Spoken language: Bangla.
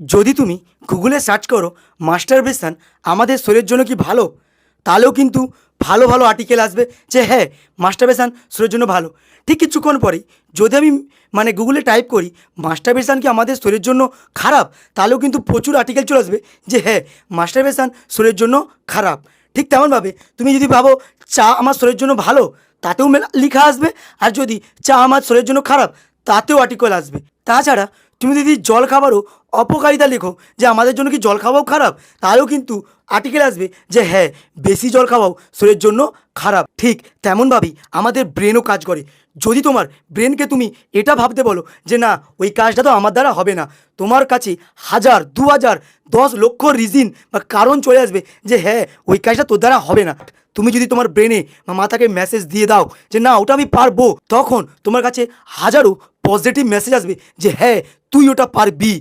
যদি তুমি গুগলে সার্চ করো মাস্টারবেশন আমাদের শরীরের জন্য কি ভালো, তাহলেও কিন্তু ভালো ভালো আর্টিকেল আসবে যে হ্যাঁ মাস্টারবেশন শরীরের জন্য ভালো। ঠিক কিছুক্ষণ পরেই যদি আমি গুগলে টাইপ করি মাস্টারবেশন কি আমাদের শরীরের জন্য খারাপ, তাহলেও কিন্তু প্রচুর আর্টিকেল চলে আসবে যে হ্যাঁ মাস্টারবেশন শরীরের জন্য খারাপ। ঠিক তেমনভাবে তুমি যদি ভাবো চা আমার শরীরের জন্য ভালো, তাতেও লেখা আসবে। আর যদি চা আমার শরীরের জন্য খারাপ, তাতেও আর্টিকেল আসবে। তাছাড়া তুমি যদি জল খাবারও অপকারিতা লেখো যে আমাদের জন্য কি জল খাওয়াও খারাপ, তাহলেও কিন্তু আর্টিকেল আসবে যে হ্যাঁ বেশি জল খাওয়াও শরীরের জন্য খারাপ। ঠিক তেমনভাবেই আমাদের ব্রেনও কাজ করে। যদি তোমার ব্রেনকে তুমি এটা ভাবতে বলো যে না ওই কাজটা তো আমার দ্বারা হবে না, তোমার কাছে 1000, 2000, 10 লক্ষ রিজন বা কারণ চলে আসবে যে হ্যাঁ ওই কাজটা তোর দ্বারা হবে না। তুমি যদি তোমার ব্রেনে বা মাথাকে মেসেজ দিয়ে দাও যে না ওটা আমি পারবো, তখন তোমার কাছে হাজারো পজিটিভ মেসেজ আসবে যে হ্যাঁ তুই ওটা পারবি।